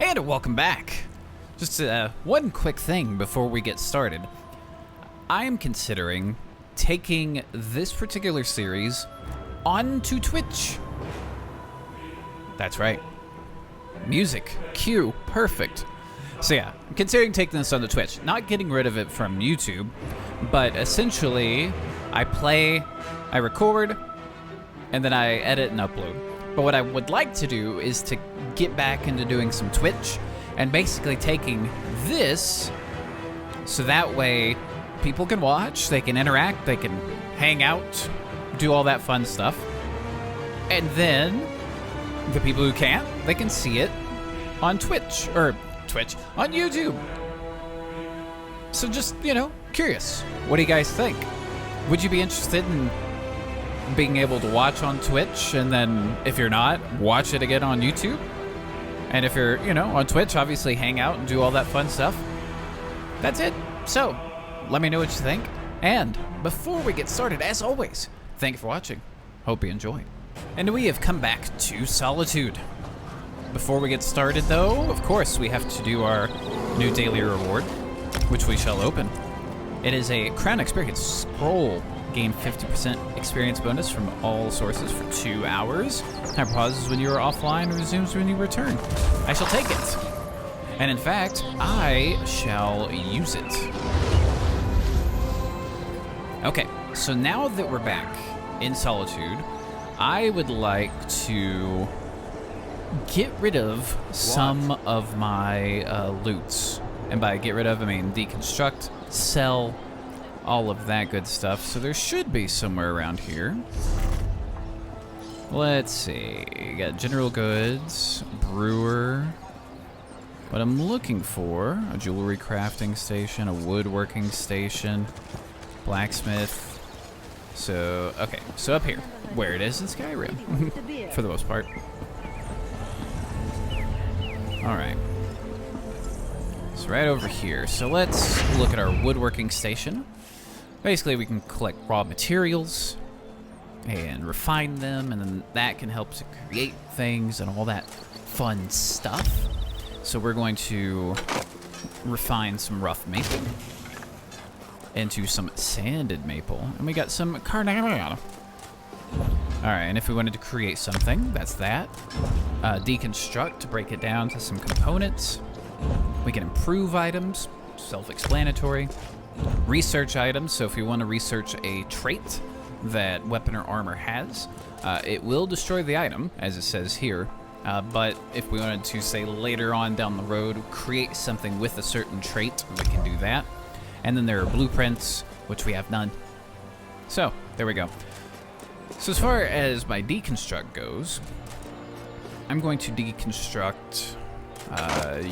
And welcome back. Just one quick thing before we get started. I am considering taking this particular series onto Twitch. That's right. Music, cue, perfect. So yeah, I'm considering taking this onto Twitch. Not getting rid of it from YouTube, but essentially I play, I record, and then I edit and upload. But what I would like to do is to get back into doing some Twitch and basically taking this so that way people can watch, they can interact, they can hang out, do all that fun stuff. And then the people who can't, they can see it on on YouTube. So just, curious. What do you guys think? Would you be interested in being able to watch on Twitch, and then if you're not, watch it again on YouTube? And if you're, on Twitch, obviously hang out and do all that fun stuff. That's it. So, let me know what you think. And before we get started, as always, thank you for watching. Hope you enjoyed. And we have come back to Solitude. Before we get started, though, of course, we have to do our new daily reward, which we shall open. It is a Crown Experience Scroll. Gain 50% experience bonus from all sources for 2 hours. Time pauses when you are offline and resumes when you return. I shall take it. And in fact, I shall use it. Okay, so now that we're back in Solitude, I would like to get rid of some of my loots. And by get rid of, I mean deconstruct, sell, all of that good stuff. So there should be somewhere around here. Let's see. You got general goods, brewer. What I'm looking for, a jewelry crafting station, a woodworking station, blacksmith. So, okay. So up here, where it is in Skyrim, for the most part. All right. So right over here. So let's look at our woodworking station. Basically, we can collect raw materials and refine them, and then that can help to create things and all that fun stuff. So we're going to refine some rough maple into some sanded maple, and we got some carnelian. All right, and if we wanted to create something, that's that. Deconstruct to break it down to some components. We can improve items, self-explanatory. Research items, so if you want to research a trait that weapon or armor has, it will destroy the item, as it says here. But if we wanted to, say, later on down the road, create something with a certain trait, we can do that. And then there are blueprints, which we have none. So, there we go. So as far as my deconstruct goes, I'm going to deconstruct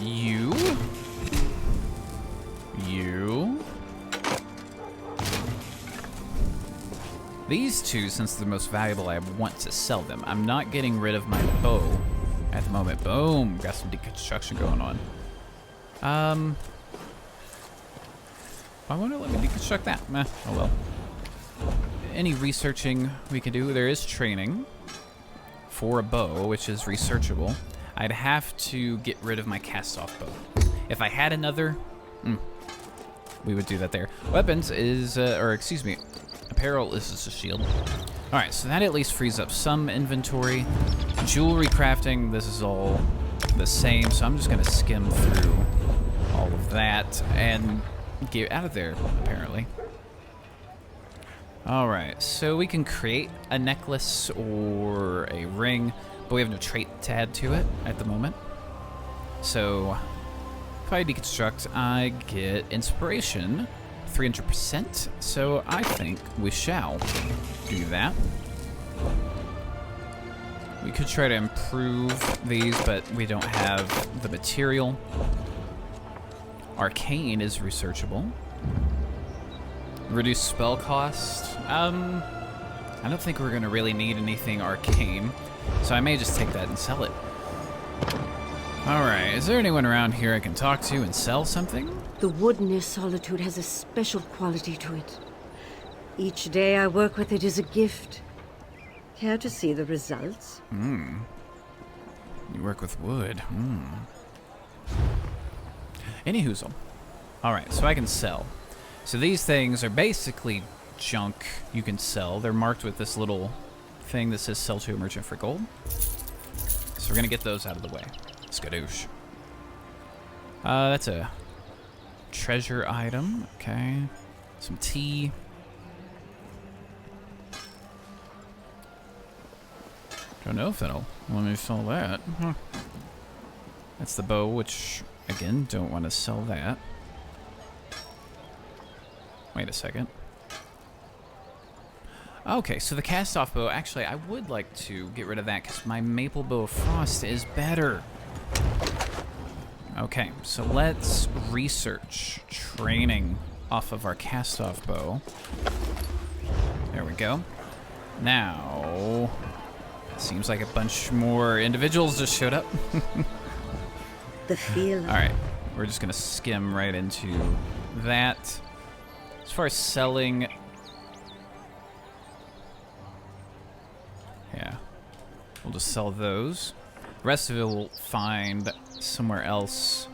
you. These two, since they're the most valuable, I want to sell them. I'm not getting rid of my bow at the moment. Boom, got some deconstruction going on. I want to let me deconstruct that. Meh, oh well. Any researching we can do? There is training for a bow, which is researchable. I'd have to get rid of my cast-off bow. If I had another, we would do that there. Weapons is, apparel is just a shield. All right, so that at least frees up some inventory. Jewelry crafting, this is all the same, so I'm just gonna skim through all of that and get out of there, apparently. All right, so we can create a necklace or a ring, but we have no trait to add to it at the moment. So if I deconstruct, I get inspiration, 300%, so I think we shall do that. We could try to improve these, but we don't have the material. Arcane is researchable. Reduce spell cost. I don't think we're gonna really need anything arcane, so I may just take that and sell it. Alright, is there anyone around here I can talk to and sell something? The wood near Solitude has a special quality to it. Each day I work with it is a gift. Care to see the results? You work with wood. Any hoozle. Alright, so I can sell. So these things are basically junk you can sell. They're marked with this little thing that says sell to a merchant for gold. So we're gonna get those out of the way. Skadoosh. That's a treasure item. Okay. Some tea. Don't know if that'll let me sell that. That's the bow, which, again, don't want to sell that. Wait a second. Okay, so the cast-off bow, actually, I would like to get rid of that because my Maple Bow of Frost is better. Okay, so let's research training off of our cast-off bow. There we go. Now, seems like a bunch more individuals just showed up. The feel. All right, we're just gonna skim right into that. As far as selling, yeah, we'll just sell those. The rest of it we'll find somewhere else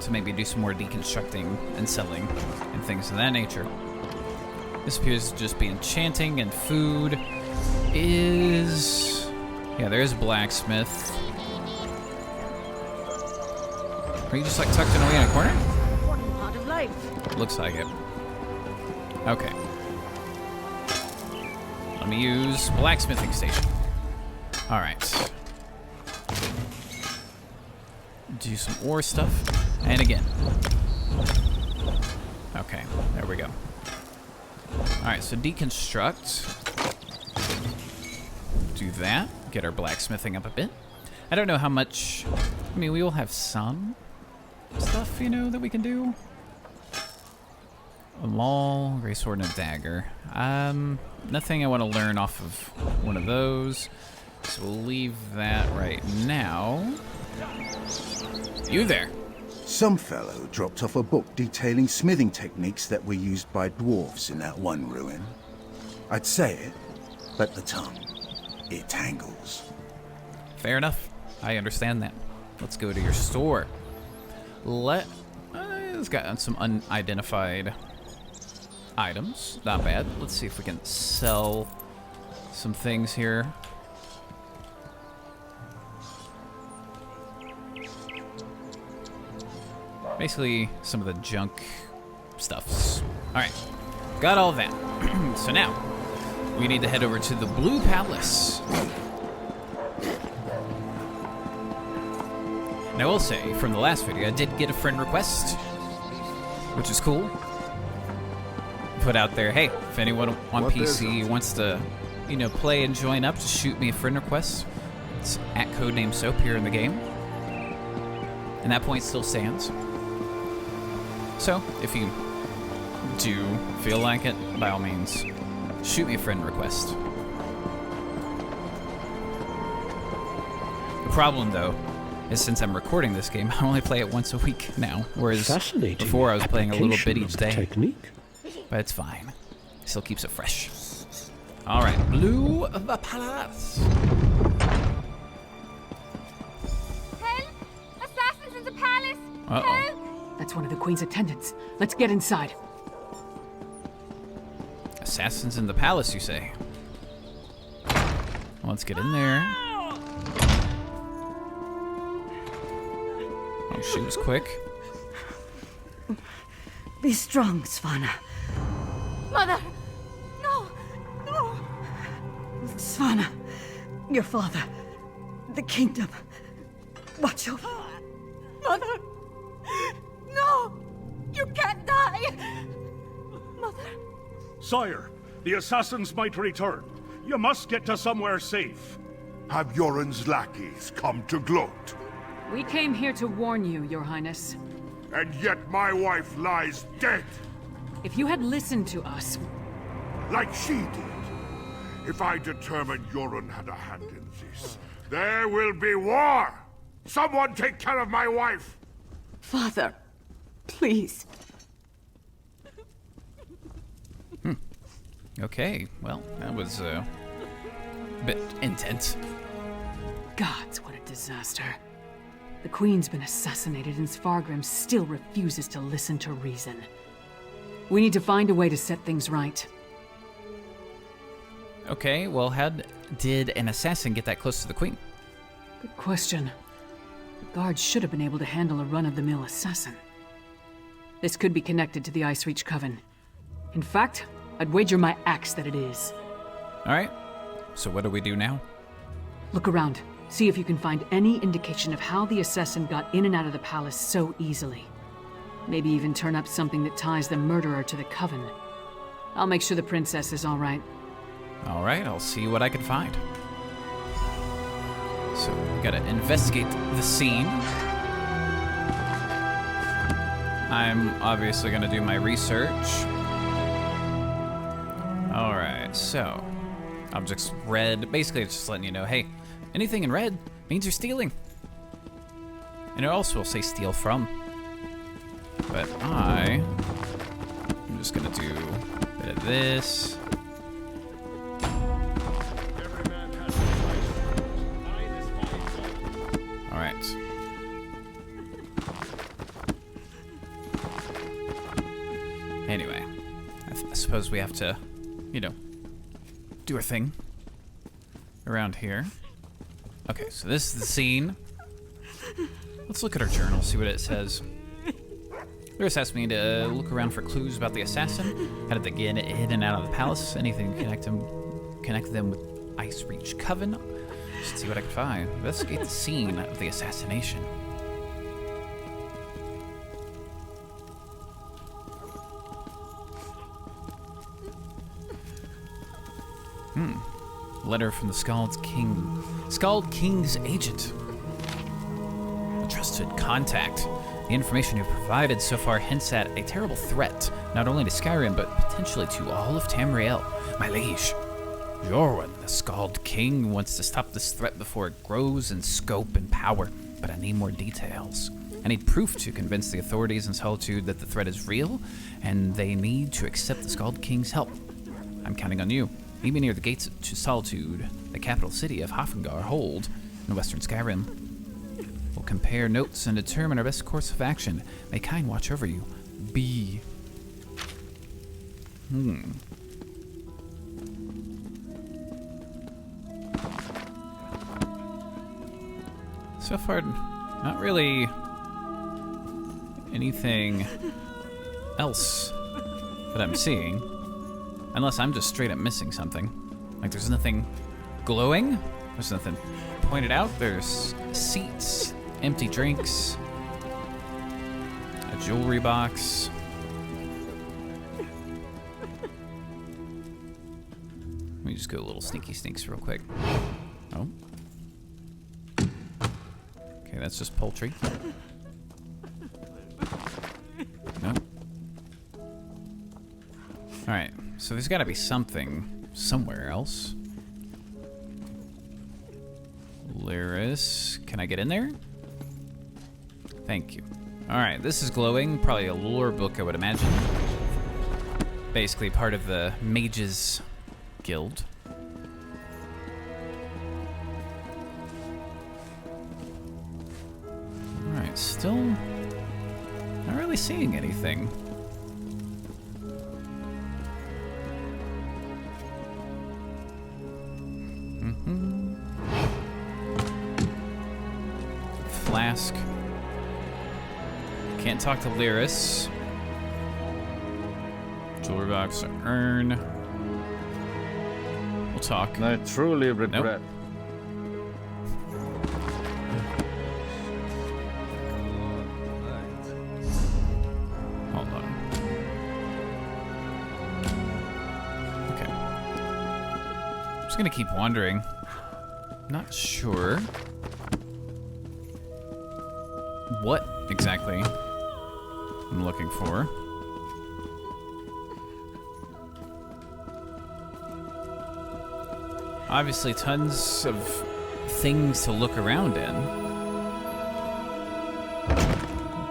to maybe do some more deconstructing and selling and things of that nature. This appears to just be enchanting, and food is... Yeah, there's a blacksmith. Are you just like tucked away in a corner? Important part of life. Looks like it. Okay. Let me use blacksmithing station. All right. Do some ore stuff. And again. Okay, there we go. All right, so deconstruct. Do that. Get our blacksmithing up a bit. I don't know how much... I mean, we will have some stuff, you know, that we can do. A maul, gray sword, and a dagger. Nothing I want to learn off of one of those. So we'll leave that right now. You there. Some fellow dropped off a book detailing smithing techniques that were used by dwarves in that one ruin. I'd say it, but the tongue, it tangles. Fair enough. I understand that. Let's go to your store. It's got some unidentified items. Not bad. Let's see if we can sell some things here. Basically, some of the junk stuffs. Alright. Got all that. So now, we need to head over to the Blue Palace. And I will say, from the last video, I did get a friend request, which is cool. Put out there, hey, if anyone on PC wants to, you know, play and join up, just shoot me a friend request. It's at Codename Soap here in the game. And that point still stands. So, if you do feel like it, by all means, shoot me a friend request. The problem, though, is since I'm recording this game, I only play it once a week now, whereas before I was playing a little bit each day. Technique. But it's fine. Still keeps it fresh. All right, Blue Palace. Help! Assassins in the palace! Uh-oh. Help! That's one of the Queen's attendants. Let's get inside. Assassins in the palace, you say? Well, let's get in there. Oh, she was quick. Be strong, Svanna. Mother! No! No! Svanna, your father, the kingdom. Watch over. Mother! No! You can't die! Mother! Sire, the assassins might return. You must get to somewhere safe. Have Yoren's lackeys come to gloat? We came here to warn you, Your Highness. And yet my wife lies dead, If you had listened to us... like she did. If I determine Yoren had a hand in this, there will be war! Someone take care of my wife! Father, please. Okay, well, that was a bit intense. Gods, what a disaster. The Queen's been assassinated and Svargrim still refuses to listen to reason. We need to find a way to set things right. Okay, well, how did an assassin get that close to the Queen? Good question. The guards should have been able to handle a run-of-the-mill assassin. This could be connected to the Icereach Coven. In fact, I'd wager my axe that it is. Alright, so what do we do now? Look around. See if you can find any indication of how the assassin got in and out of the palace so easily. Maybe even turn up something that ties the murderer to the Coven. I'll make sure the princess is all right. Alright, I'll see what I can find. So, we gotta investigate the scene. I'm obviously gonna do my research. Alright, so... objects red. Basically, it's just letting you know, hey, anything in red means you're stealing. And it also will say steal from. But I'm just gonna do a bit of this. Alright. Anyway, I suppose we have to, you know, do our thing around here. Okay, so this is the scene. Let's look at our journal, see what it says. Lyris asked me to look around for clues about the assassin. How did they get in and out of the palace? Anything to connect them with Icereach Coven? Just see what I can find. Investigate the scene of the assassination. Letter from the Skald King's agent. A trusted contact. The information you've provided so far hints at a terrible threat, not only to Skyrim, but potentially to all of Tamriel. My liege, Jorwin, the Skald King, wants to stop this threat before it grows in scope and power, but I need more details. I need proof to convince the authorities in Solitude that the threat is real, and they need to accept the Skald King's help. I'm counting on you. Meet me near the gates to Solitude, the capital city of Hafengar Hold, in western Skyrim. We'll compare notes and determine our best course of action. May Kyne watch over you. B. So far, not really anything else that I'm seeing. Unless I'm just straight up missing something. Like there's nothing glowing, there's nothing pointed out, there's seats, empty drinks, a jewelry box. Let me just go a little sneaky sneaks real quick. Oh. Okay, that's just poultry. Nope. Alright, so there's gotta be something somewhere else. Lyris, can I get in there? Thank you. Alright, this is glowing. Probably a lore book, I would imagine. Basically part of the Mages Guild. Alright, still not really seeing anything. Flask. Can't talk to Lyris. Jewelry box, urn. We'll talk. I truly regret. Nope. Hold on. Okay. I'm just gonna keep wandering. Not sure what exactly I'm looking for. Obviously, tons of things to look around in.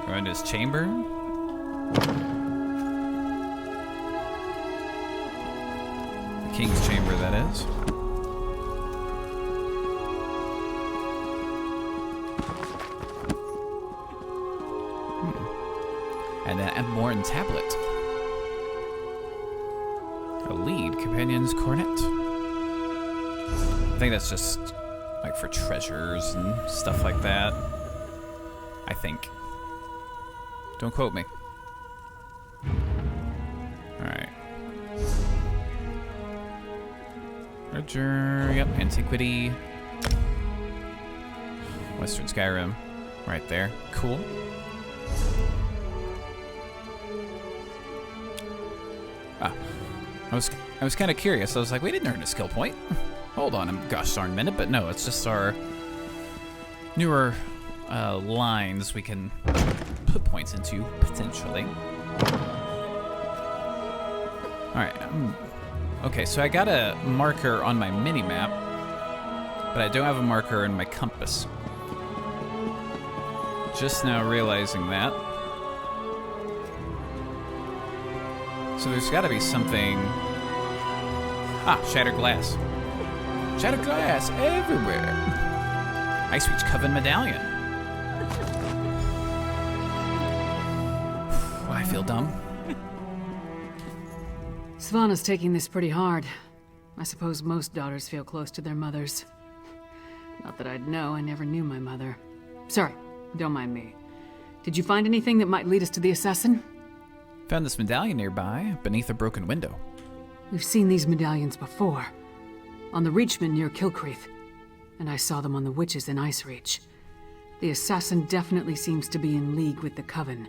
Go into his chamber. The king's chamber, that is. horn tablet. A lead, companion's cornet. I think that's just like for treasures and stuff like that. I think. Don't quote me. Alright. Roger, yep, antiquity. Western Skyrim. Right there. Cool. Ah. I was kind of curious. I was like, we didn't earn a skill point. Hold on a gosh darn minute, but no, it's just our newer lines we can put points into, potentially. Alright, okay, so I got a marker on my mini-map, but I don't have a marker in my compass. Just now realizing that. So there's got to be something... Ah, shattered glass. Shattered glass everywhere. Ice Reach Coven medallion. I feel dumb. Svanna's taking this pretty hard. I suppose most daughters feel close to their mothers. Not that I'd know, I never knew my mother. Sorry, don't mind me. Did you find anything that might lead us to the assassin? Found this medallion nearby, beneath a broken window. We've seen these medallions before. On the Reachman near Kilcreath. And I saw them on the witches in Ice Reach. The assassin definitely seems to be in league with the Coven.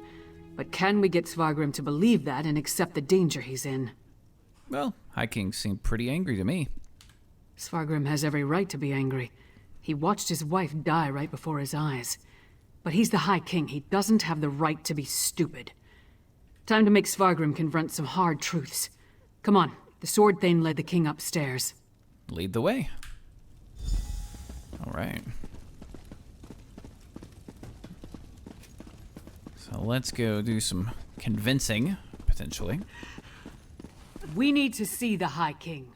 But can we get Svargrim to believe that and accept the danger he's in? Well, High King seemed pretty angry to me. Svargrim has every right to be angry. He watched his wife die right before his eyes. But he's the High King. He doesn't have the right to be stupid. Time to make Svargrim confront some hard truths. Come on, the Sword Thane led the king upstairs. Lead the way. All right. So let's go do some convincing, potentially. We need to see the High King.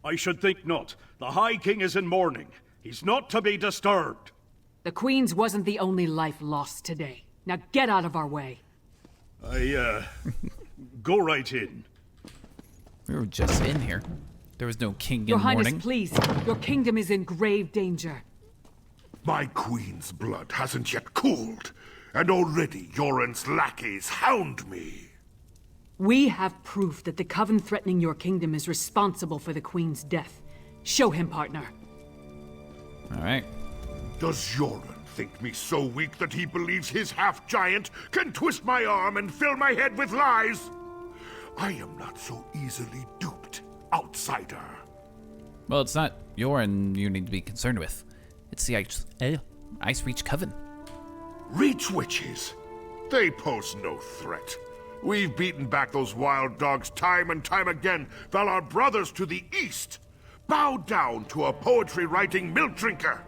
I should think not. The High King is in mourning. He's not to be disturbed. The Queen's wasn't the only life lost today. Now get out of our way. Go right in. We were just in here. There was no king Your in Highness, mourning. please. Your kingdom is in grave danger. My queen's blood hasn't yet cooled, and already Yoren's lackeys hound me. We have proof that the Coven threatening your kingdom is responsible for the Queen's death. Show him, partner. All right. Does Yoren think me so weak that he believes his half-giant can twist my arm and fill my head with lies? I am not so easily duped, outsider. Well, it's not Yoren you need to be concerned with. It's the Ice Reach Coven. Reach witches? They pose no threat. We've beaten back those wild dogs time and time again, while our brothers to the east bow down to a poetry-writing milk drinker.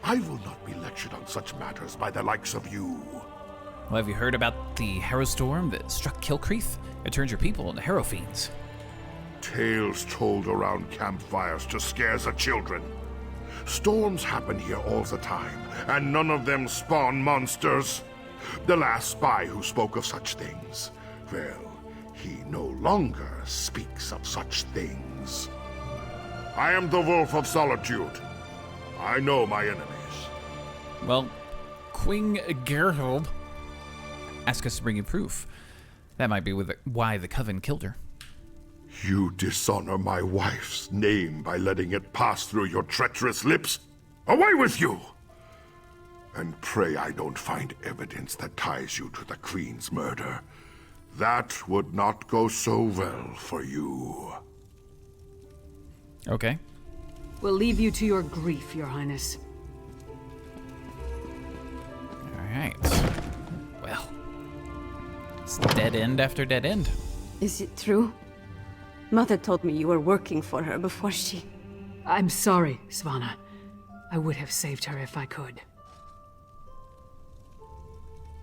I will not be lectured on such matters by the likes of you. Well, have you heard about the Harrow Storm that struck Kilcreath? It turned your people into Harrow Fiends. Tales told around campfires to scare the children. Storms happen here all the time, and none of them spawn monsters. The last spy who spoke of such things, well, he no longer speaks of such things. I am the Wolf of Solitude. I know my enemies. Well, Queen Gerhold asked us to bring you proof. That might be why the Coven killed her. You dishonor my wife's name by letting it pass through your treacherous lips? Away with you! And pray I don't find evidence that ties you to the Queen's murder. That would not go so well for you. Okay. We'll leave you to your grief, Your Highness. All right. Well, it's dead end after dead end. Is it true? Mother told me you were working for her before she... I'm sorry, Svanna. I would have saved her if I could.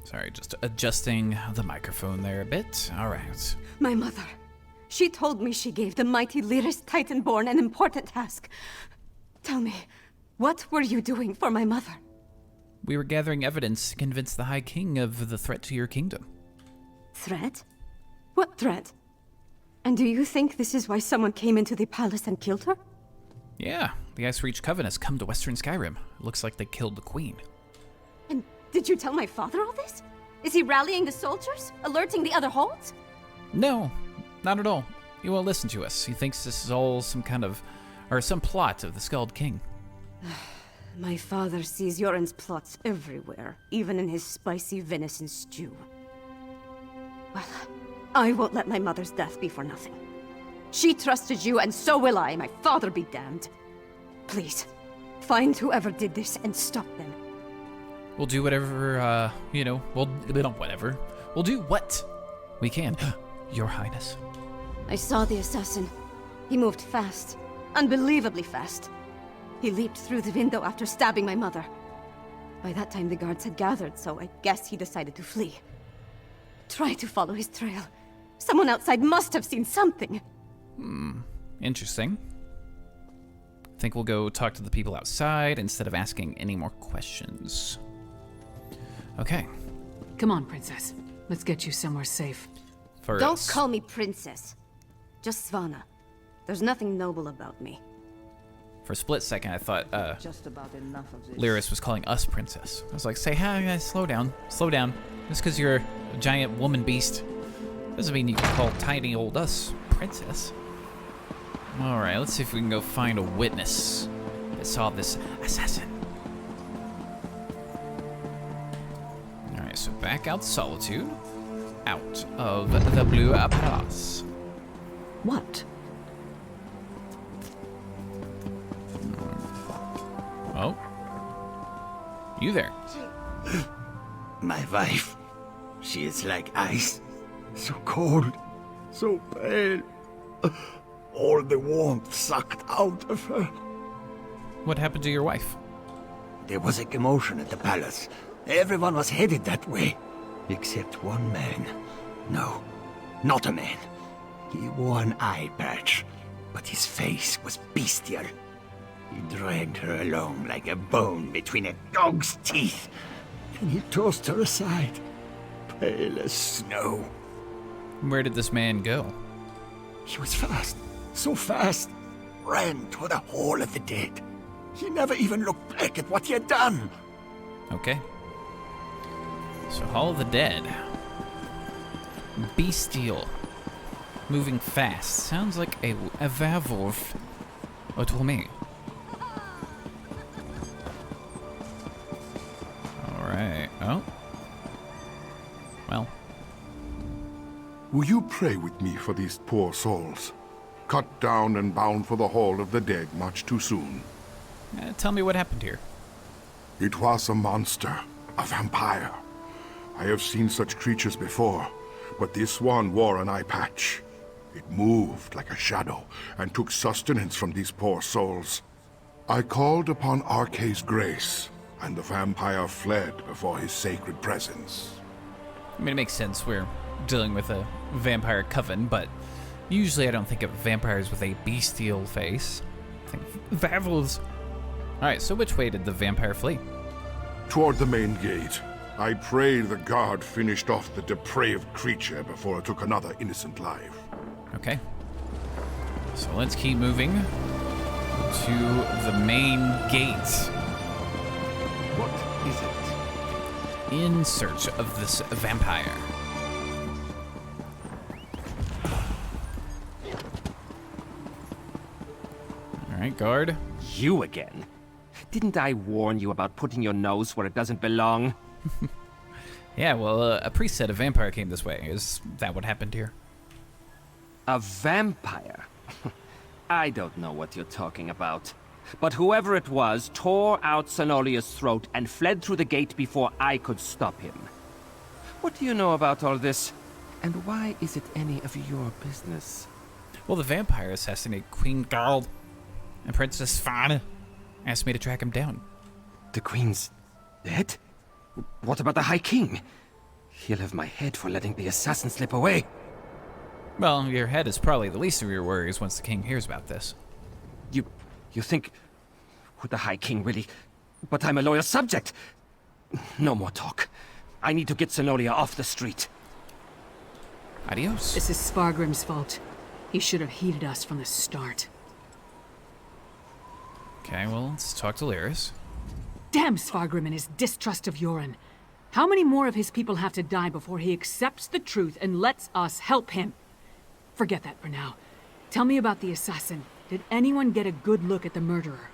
Sorry, just adjusting the microphone there a bit. All right. My mother. She told me she gave the mighty Lyris Titanborn an important task. Tell me, what were you doing for my mother? We were gathering evidence to convince the High King of the threat to your kingdom. Threat? What threat? And do you think this is why someone came into the palace and killed her? Yeah, the Ice Reach Coven has come to Western Skyrim. Looks like they killed the queen. And did you tell my father all this? Is he rallying the soldiers? Alerting the other holds? No, not at all. He won't listen to us. He thinks this is all some plot of the Skald King. My father sees Yoren's plots everywhere, even in his spicy venison stew. Well, I won't let my mother's death be for nothing. She trusted you, and so will I. My father be damned. Please, find whoever did this and stop them. We'll do whatever, whatever. We'll do what we can, Your Highness. I saw the assassin. He moved fast. Unbelievably fast. He leaped through the window after stabbing my mother. By that time, the guards had gathered, so I guess he decided to flee. Try to follow his trail. Someone outside must have seen something. Interesting. Think we'll go talk to the people outside instead of asking any more questions. Okay. Come on, Princess. Let's get you somewhere safe. Don't call me princess. Just Svanna. There's nothing noble about me. For a split second, I thought Just about enough of this. Lyris was calling us princess. I was like, say, hi, guys, slow down. Slow down. Just because you're a giant woman beast doesn't mean you can call tiny old us princess. Alright, let's see if we can go find a witness that saw this assassin. Alright, so back out Solitude. Out of the Blue Palace. What? Oh. You there. My wife. She is like ice. So cold. So pale. All the warmth sucked out of her. What happened to your wife? There was a commotion at the palace. Everyone was headed that way. Except one man. No, not a man. He wore an eye patch, but his face was bestial. He dragged her along like a bone between a dog's teeth. And he tossed her aside, pale as snow. Where did this man go? He was fast, so fast. Ran to the Hall of the Dead. He never even looked back at what he had done. Okay. So Hall of the Dead. Bestial. Moving fast. Sounds like a werewolf. To me. Alright. Oh. Well. Will you pray with me for these poor souls? Cut down and bound for the Hall of the Dead much too soon. Tell me what happened here. It was a monster, a vampire. I have seen such creatures before, but this one wore an eye patch. It moved like a shadow and took sustenance from these poor souls. I called upon Arkay's grace, and the vampire fled before his sacred presence. I mean, it makes sense. We're dealing with a vampire coven, but usually I don't think of vampires with a bestial face. I think of werewolves. Alright, so which way did the vampire flee? Toward the main gate. I pray the guard finished off the depraved creature before it took another innocent life. Okay. So let's keep moving to the main gate. What is it? In search of this vampire. Alright, guard. You again? Didn't I warn you about putting your nose where it doesn't belong? Yeah, well, a priest said a vampire came this way. Is that what happened here? A vampire? I don't know what you're talking about. But whoever it was tore out Senolia's throat and fled through the gate before I could stop him. What do you know about all this? And why is it any of your business? Well, the vampire assassinated Queen Garl and Princess Svanna. Asked me to track him down. The Queen's dead? What about the High King? He'll have my head for letting the assassin slip away. Well, your head is probably the least of your worries once the king hears about this. You think... Would the High King really... But I'm a loyal subject! No more talk. I need to get Senolia off the street. Adios. This is Svargrim's fault. He should have heeded us from the start. Okay, well, let's talk to Lyris. Damn Svargrim and his distrust of Yoren. How many more of his people have to die before he accepts the truth and lets us help him? Forget that for now. Tell me about the assassin. Did anyone get a good look at the murderer?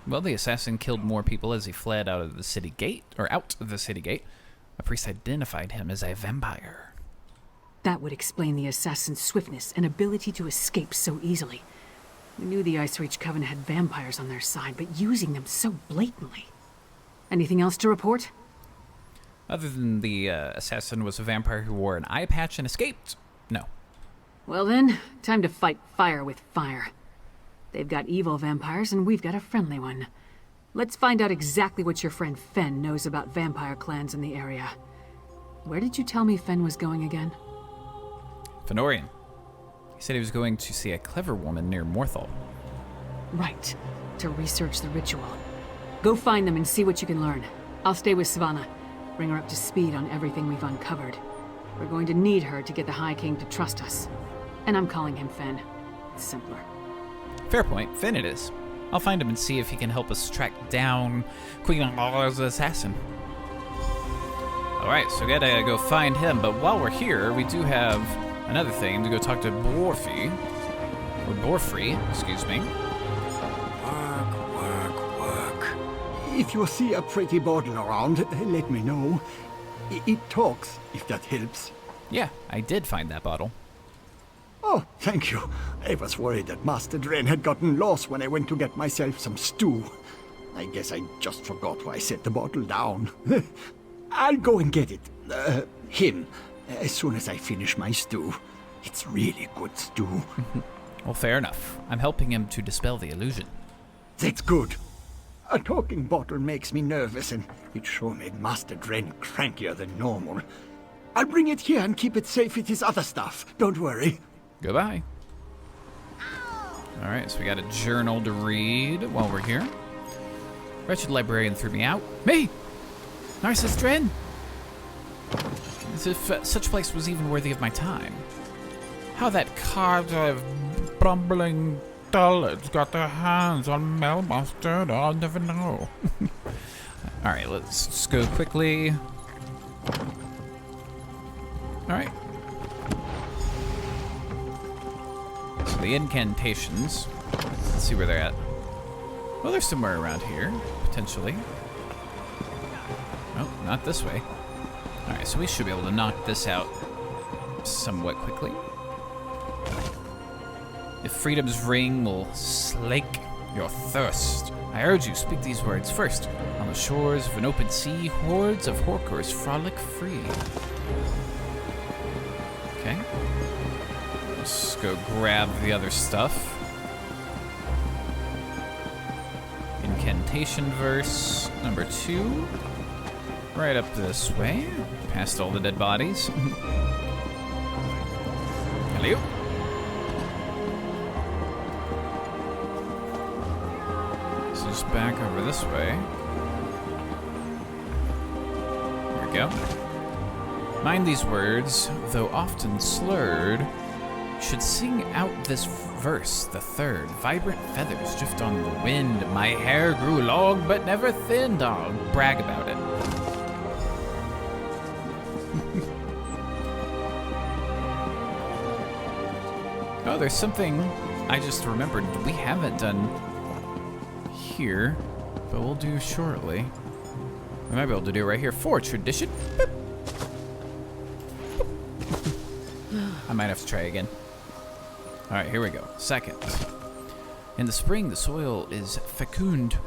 Well, the assassin killed more people as he fled out of the city gate, or out of the city gate. A priest identified him as a vampire. That would explain the assassin's swiftness and ability to escape so easily. We knew the Ice Reach Coven had vampires on their side, but using them so blatantly. Anything else to report? Other than the assassin was a vampire who wore an eye patch and escaped? No. Well then, time to fight fire with fire. They've got evil vampires, and we've got a friendly one. Let's find out exactly what your friend Fen knows about vampire clans in the area. Where did you tell me Fen was going again? Fenorian. He said he was going to see a clever woman near Morthal. Right, to research the ritual. Go find them and see what you can learn. I'll stay with Svanna. Bring her up to speed on everything we've uncovered. We're going to need her to get the High King to trust us. And I'm calling him Fen. It's simpler. Fair point. Fen it is. I'll find him and see if he can help us track down Queen Allah's assassin. Alright, so we gotta go find him, but while we're here, we do have another thing to go talk to Borfrey. Or Borfrey, excuse me. Work. If you see a pretty bottle around, let me know. It talks, if that helps. Yeah, I did find that bottle. Oh, thank you. I was worried that Master Dren had gotten lost when I went to get myself some stew. I guess I just forgot why I set the bottle down. I'll go and get it. Him. As soon as I finish my stew. It's really good stew. Well, fair enough. I'm helping him to dispel the illusion. That's good. A talking bottle makes me nervous, and it sure made Master Dren crankier than normal. I'll bring it here and keep it safe with his other stuff. Don't worry. Goodbye. Alright, so we got a journal to read while we're here. Wretched librarian threw me out. Me! Narcissus Dren! As if such place was even worthy of my time. How that card of bumbling dullards got their hands on Maelmoth, I'll never know. Alright, let's just go quickly. Alright. So the incantations. Let's see where they're at. Well, they're somewhere around here, potentially. Oh, not this way. Alright, so we should be able to knock this out somewhat quickly. If freedom's ring will slake your thirst, I urge you, speak these words first. On the shores of an open sea, hordes of horkers frolic free. Okay. Let's go grab the other stuff. Incantation verse number 2. Right up this way, past all the dead bodies. Hello. So just back over this way. There we go. Mind these words, though often slurred, should sing out this verse, the third. Vibrant feathers drift on the wind. My hair grew long but never thinned. I'll brag about it. Oh, there's something I just remembered we haven't done here, but we'll do shortly. We might be able to do it right here for tradition. Boop. I might have to try again. All right, here we go. Second. In the spring, the soil is fecund.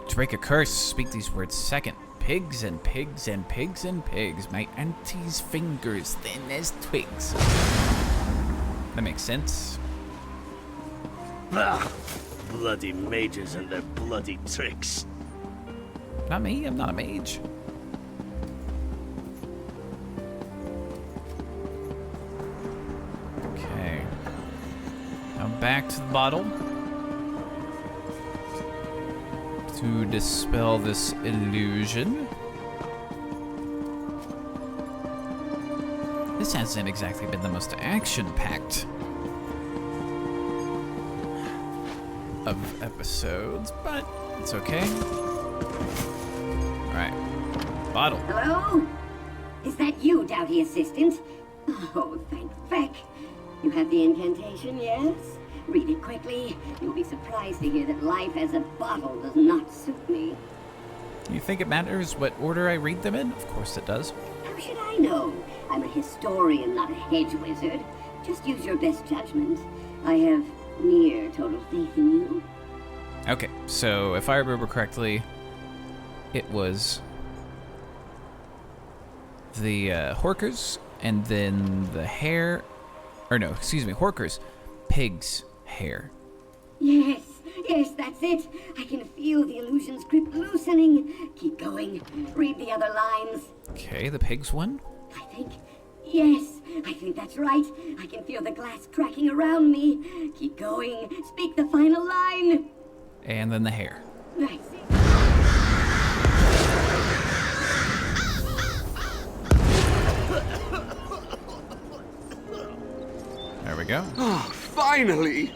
To break a curse, speak these words second. Pigs and pigs and pigs and pigs. My auntie's fingers thin as twigs. That makes sense. Ah, bloody mages and their bloody tricks. Not me, I'm not a mage. Okay. Now back to the bottle. To dispel this illusion. This hasn't exactly been the most action-packed of episodes, but it's okay. Alright. Bottle. Hello? Is that you, Doughty Assistant? Oh, thank feck. You have the incantation, yes? Read it quickly. You'll be surprised to hear that life as a bottle does not suit me. You think it matters what order I read them in? Of course it does. How should I know? I'm a historian, not a hedge wizard. Just use your best judgment. I have near total faith in you. Okay, so if I remember correctly, it was the Horkers, and then the hair, or no, excuse me, Horkers, pig's hair. Yes, that's it. I can feel the illusion's grip loosening. Keep going. Read the other lines. Okay, the pig's one. I think that's right. I can feel the glass cracking around me. Keep going. Speak the final line. And then the hair. That's it. There we go. Oh, finally!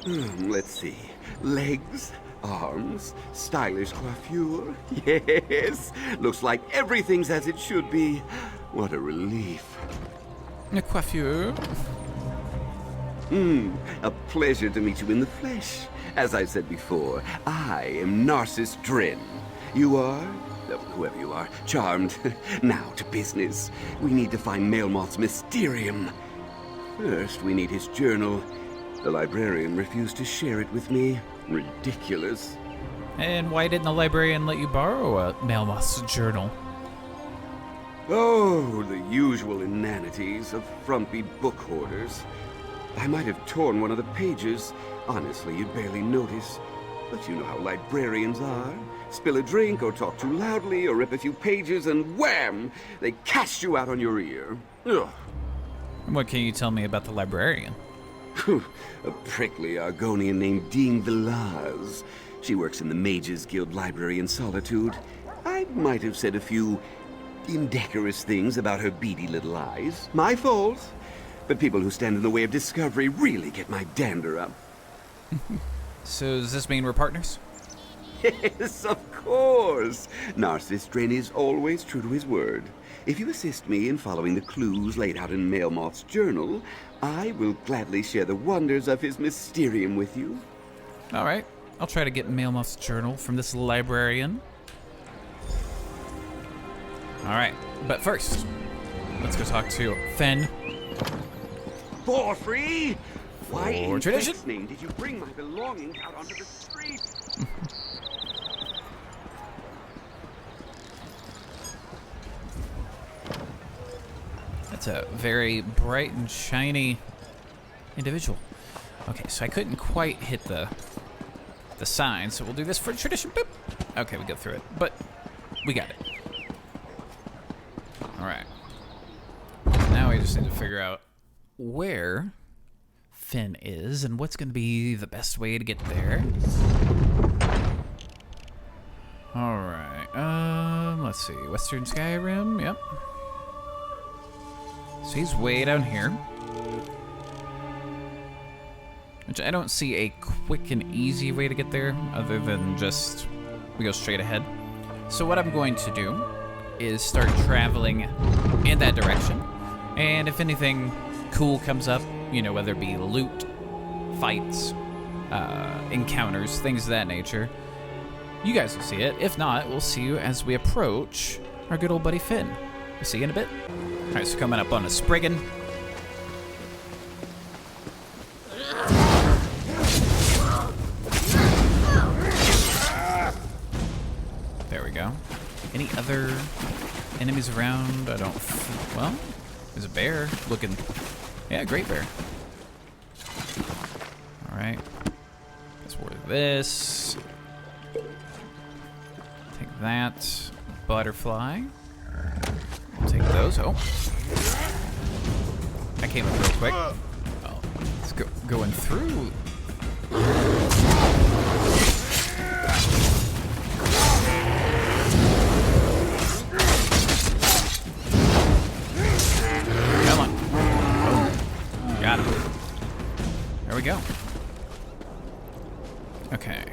Let's see. Legs, arms, stylish coiffure. Yes! Looks like everything's as it should be. What a relief. A coiffure. A pleasure to meet you in the flesh. As I said before, I am Narcissus Dren. You are? Whoever you are, charmed. Now to business. We need to find Maelmoth's Mysterium. First, we need his journal. The librarian refused to share it with me. Ridiculous. And why didn't the librarian let you borrow Maelmoth's journal? Oh, the usual inanities of frumpy book hoarders. I might have torn one of the pages. Honestly, you'd barely notice. But you know how librarians are. Spill a drink or talk too loudly or rip a few pages and wham! They cast you out on your ear. Ugh. What can you tell me about the librarian? A prickly Argonian named Dean Velaz. She works in the Mages Guild Library in Solitude. I might have said a few indecorous things about her beady little eyes. My fault. But people who stand in the way of discovery really get my dander up. So does this mean we're partners? Yes, of course. Narcissus Dren is always true to his word. If you assist me in following the clues laid out in Maelmoth's journal, I will gladly share the wonders of his Mysterium with you. All right. I'll try to get Maelmoth's journal from this librarian. All right. But first, let's go talk to Fen. For free? Why in tradition? God's name did you bring my belongings out onto the street? That's a very bright and shiny individual. Okay, so I couldn't quite hit the sign, so we'll do this for tradition. Boop. Okay, we got through it, but we got it. All right. Now we just need to figure out where Finn is and what's going to be the best way to get there. All right. Let's see. Western Skyrim. Yep. So he's way down here. Which I don't see a quick and easy way to get there other than just we go straight ahead. So what I'm going to do is start traveling in that direction. And if anything cool comes up, you know, whether it be loot, fights, encounters, things of that nature, you guys will see it. If not, we'll see you as we approach our good old buddy Finn. We'll see you in a bit. All right, so coming up on a Spriggan. There we go. Any other enemies around? I don't... Well, there's a bear looking... Yeah, great bear. All right. Guess we're this. Take that. Butterfly. We'll take those. Oh. I came up real quick. Oh, it's going through. Come on. Got him. There we go. Okay.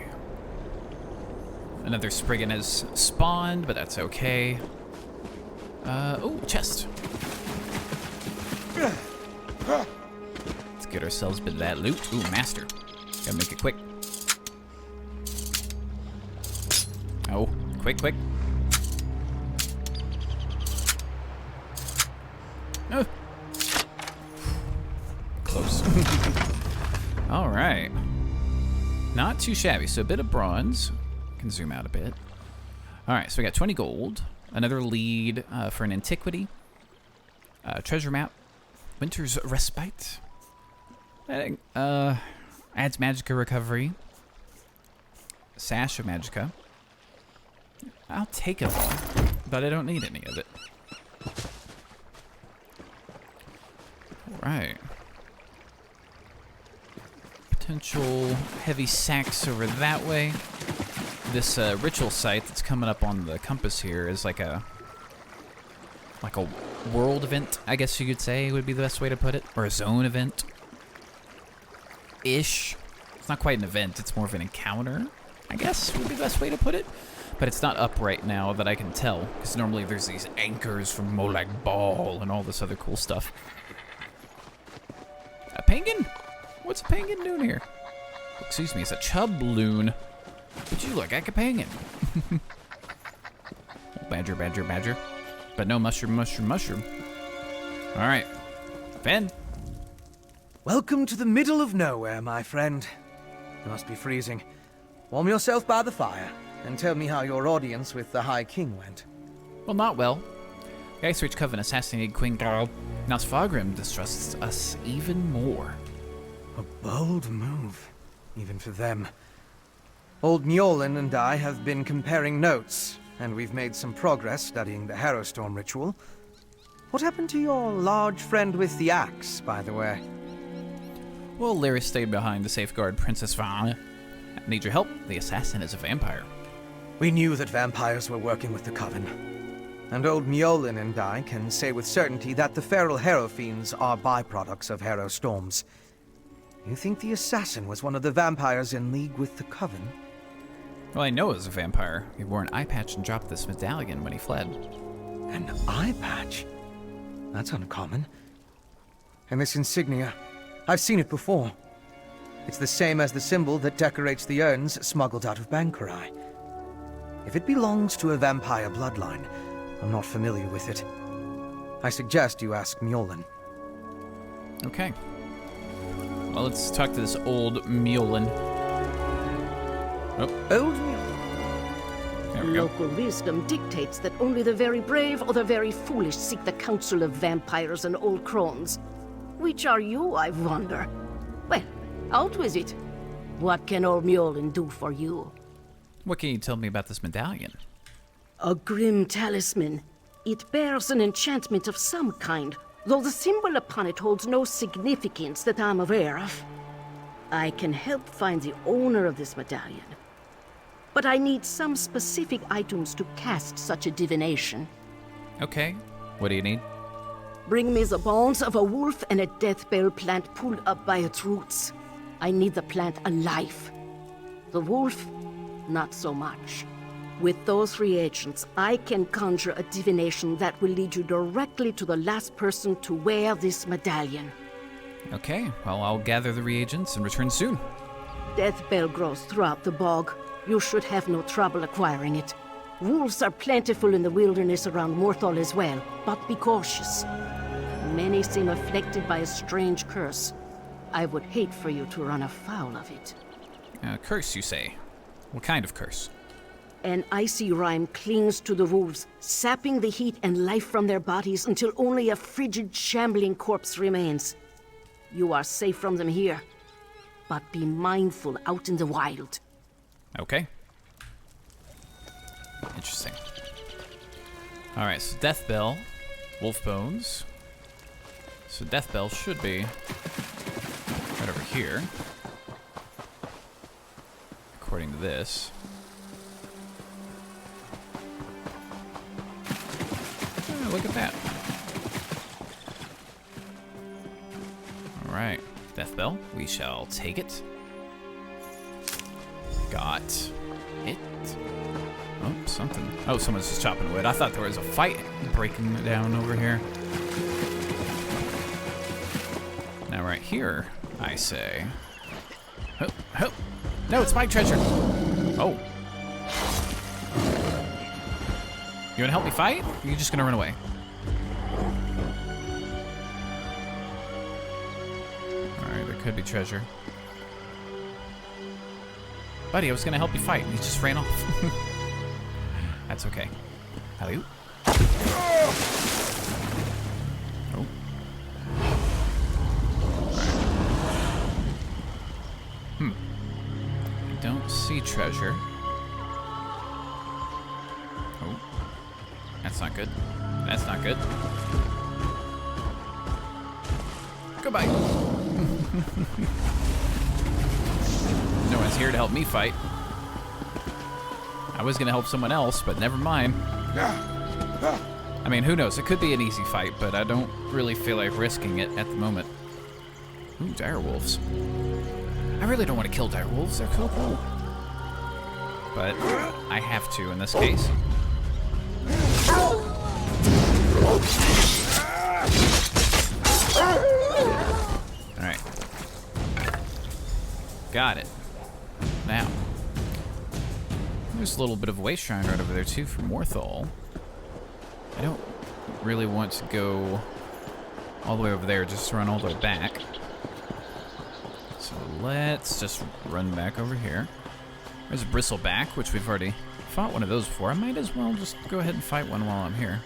Another Spriggan has spawned, but that's okay. Oh, chest. Let's get ourselves a bit of that loot. Ooh, master. Gotta make it quick. Oh, quick, quick. Oh. Close. All right. Not too shabby. So a bit of bronze. Can zoom out a bit. All right, so we got 20 gold. Another lead for an antiquity. Treasure map. Winter's Respite. Adds Magicka recovery. Sash of Magicka. I'll take it all, but I don't need any of it. Alright. Potential heavy sacks over that way. This ritual site that's coming up on the compass here is like a world event, I guess you could say would be the best way to put it. Or a zone event. Ish. It's not quite an event, it's more of an encounter, I guess would be the best way to put it. But it's not up right now that I can tell, because normally there's these anchors from Molag Bal and all this other cool stuff. A penguin? What's a penguin doing here? Excuse me, it's a chub loon. But you look like a penguin. Badger, badger, badger. But no mushroom, mushroom, mushroom. Alright. Ben. Welcome to the middle of nowhere, my friend. You must be freezing. Warm yourself by the fire, and tell me how your audience with the High King went. Well, not well. The Ice Witch Coven assassinated Queen Garl. Now Svargrim distrusts us even more. A bold move, even for them. Old Mjolnir and I have been comparing notes, and we've made some progress studying the Harrowstorm ritual. What happened to your large friend with the axe, by the way? Well, Lyris stayed behind to safeguard Princess Vana. I need your help. The assassin is a vampire. We knew that vampires were working with the Coven. And old Mjolnir and I can say with certainty that the feral Harrow Fiends are byproducts of Harrow Storms. You think the assassin was one of the vampires in league with the Coven? Well, I know it was a vampire. He wore an eye patch and dropped this medallion when he fled. An eye patch? That's uncommon. And this insignia, I've seen it before. It's the same as the symbol that decorates the urns smuggled out of Bankarai. If it belongs to a vampire bloodline, I'm not familiar with it. I suggest you ask Mjolnir. Okay. Well, let's talk to this old Mjolnir. Oh. Old Mjolnir? There we go. Local wisdom dictates that only the very brave or the very foolish seek the counsel of vampires and old crones. Which are you, I wonder? Well, out with it. What can old Mjolnir do for you? What can you tell me about this medallion? A grim talisman. It bears an enchantment of some kind, though the symbol upon it holds no significance that I'm aware of. I can help find the owner of this medallion, but I need some specific items to cast such a divination. Okay. What do you need? Bring me the bones of a wolf and a death bell plant pulled up by its roots. I need the plant alive. The wolf, not so much. With those reagents, I can conjure a divination that will lead you directly to the last person to wear this medallion. Okay, well, I'll gather the reagents and return soon. Death bell grows throughout the bog. You should have no trouble acquiring it. Wolves are plentiful in the wilderness around Morthal as well, but be cautious. Many seem afflicted by a strange curse. I would hate for you to run afoul of it. Curse, you say? What kind of curse? An icy rime clings to the wolves, sapping the heat and life from their bodies until only a frigid, shambling corpse remains. You are safe from them here, but be mindful out in the wild. Okay. Interesting. Alright, so Death Bell, Wolf Bones. So Death Bell should be right over here, according to this. Oh, look at that. Alright. Death Bell. We shall take it. Got it. Oh, something. Oh, someone's just chopping wood. I thought there was a fight breaking down over here. Now right here, I say... Oh, oh. No, it's my treasure. Oh. You wanna help me fight? Or are you just gonna run away? Alright, there could be treasure. Buddy, I was gonna help you fight, and he just ran off. That's okay. Hello? Oh. Right. I don't see treasure. Oh. That's not good. That's not good. Goodbye. No one's here to help me fight. I was gonna help someone else, but never mind. I mean, who knows? It could be an easy fight, but I don't really feel like risking it at the moment. Ooh, direwolves. I really don't want to kill direwolves. They're so cool. But I have to in this case. Alright. Got it. Now. There's a little bit of a waste shrine right over there too for Morthal. I don't really want to go all the way over there, just run all the way back. So let's just run back over here. There's a bristleback, which we've already fought one of those before. I might as well just go ahead and fight one while I'm here.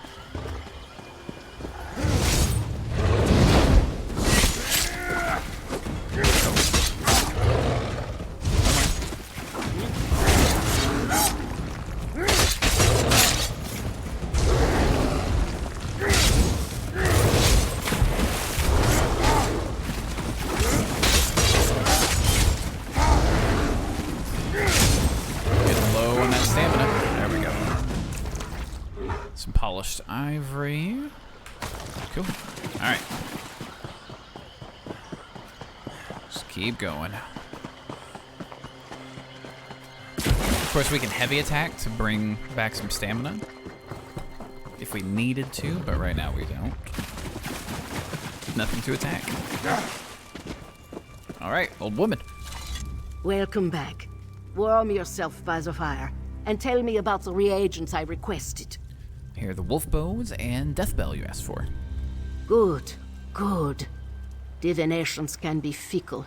Polished ivory. Cool. Alright. Just keep going. Of course, we can heavy attack to bring back some stamina. If we needed to, but right now we don't. Nothing to attack. Alright, old woman. Welcome back. Warm yourself by the fire, and tell me about the reagents I requested. Here are the wolf bows and death bell you asked for. Good, good. Divinations can be fickle.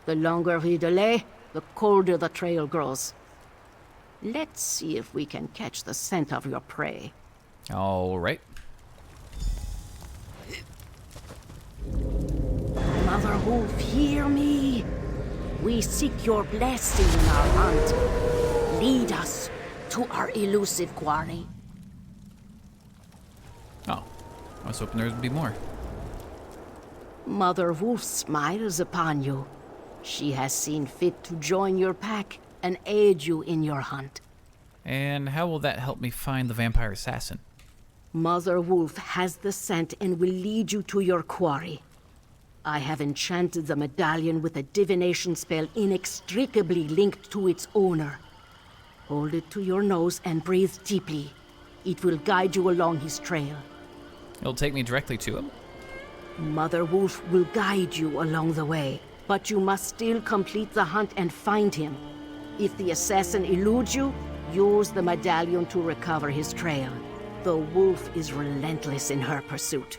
The longer we delay, the colder the trail grows. Let's see if we can catch the scent of your prey. All right. Mother Wolf, hear me. We seek your blessing in our hunt. Lead us to our elusive quarry. Oh, I was hoping there would be more. Mother Wolf smiles upon you. She has seen fit to join your pack and aid you in your hunt. And how will that help me find the vampire assassin? Mother Wolf has the scent and will lead you to your quarry. I have enchanted the medallion with a divination spell inextricably linked to its owner. Hold it to your nose and breathe deeply. It will guide you along his trail. It'll take me directly to him? Mother Wolf will guide you along the way, but you must still complete the hunt and find him. If the assassin eludes you, use the medallion to recover his trail. The wolf is relentless in her pursuit.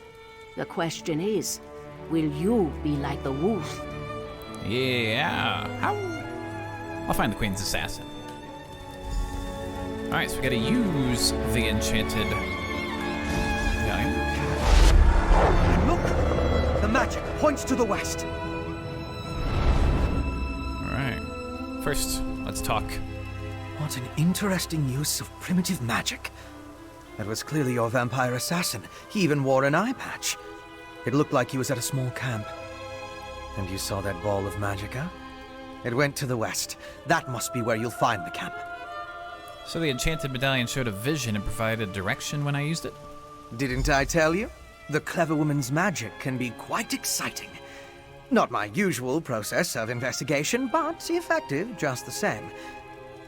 The question is, will you be like the wolf? Yeah. How? I'll find the Queen's assassin. Alright, so we gotta use the enchanted medallion. And look! The magic points to the west. Alright. First, let's talk. What an interesting use of primitive magic. That was clearly your vampire assassin. He even wore an eye patch. It looked like he was at a small camp. And you saw that ball of magicka? It went to the west. That must be where you'll find the camp. So the enchanted medallion showed a vision and provided direction when I used it? Didn't I tell you? The clever woman's magic can be quite exciting. Not my usual process of investigation, but effective just the same.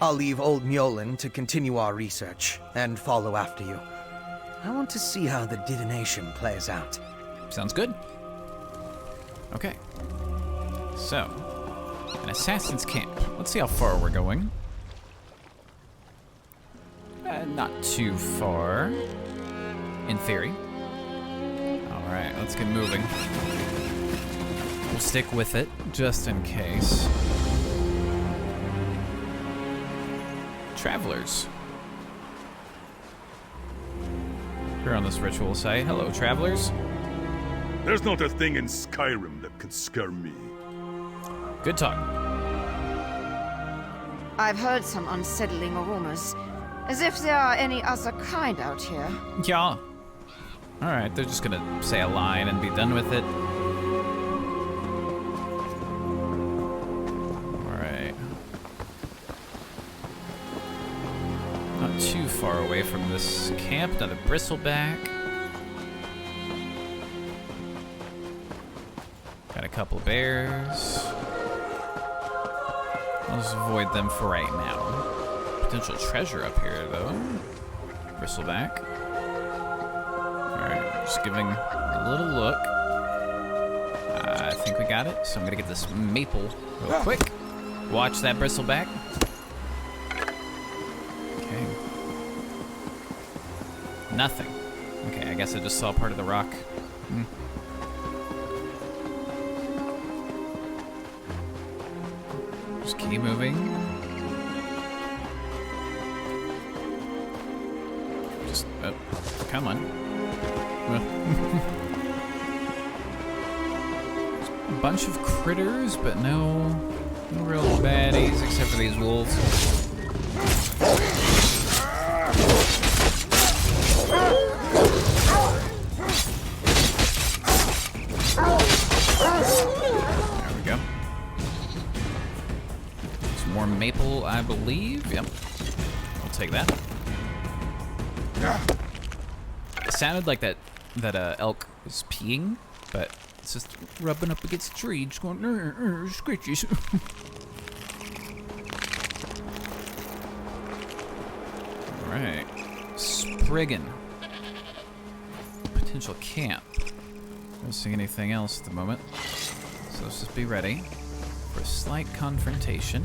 I'll leave old Mjolnir to continue our research and follow after you. I want to see how the divination plays out. Sounds good. Okay. So, an assassin's camp. Let's see how far we're going. Not too far, in theory. Alright, let's get moving. We'll stick with it, just in case. Travelers. Here on this ritual site. Hello, travelers. There's not a thing in Skyrim that can scare me. Good talk. I've heard some unsettling rumors. As if there are any other kind out here. Yeah. Alright, they're just gonna say a line and be done with it. Alright. Not too far away from this camp. Another bristleback. Got a couple bears. I'll just avoid them for right now. Potential treasure up here, though. Bristleback. Alright, just giving a little look. I think we got it, so I'm gonna get this maple real quick. Watch that bristleback. Okay. Nothing. Okay, I guess I just saw part of the rock. Just keep moving. Oh, come on. A bunch of critters, but no real baddies except for these wolves. There we go. Some more maple, I believe. Yep. We'll take that. It sounded like that elk was peeing, but it's just rubbing up against the tree, just going scritches. All right, Spriggan. Potential camp. Don't see anything else at the moment, so let's just be ready for a slight confrontation.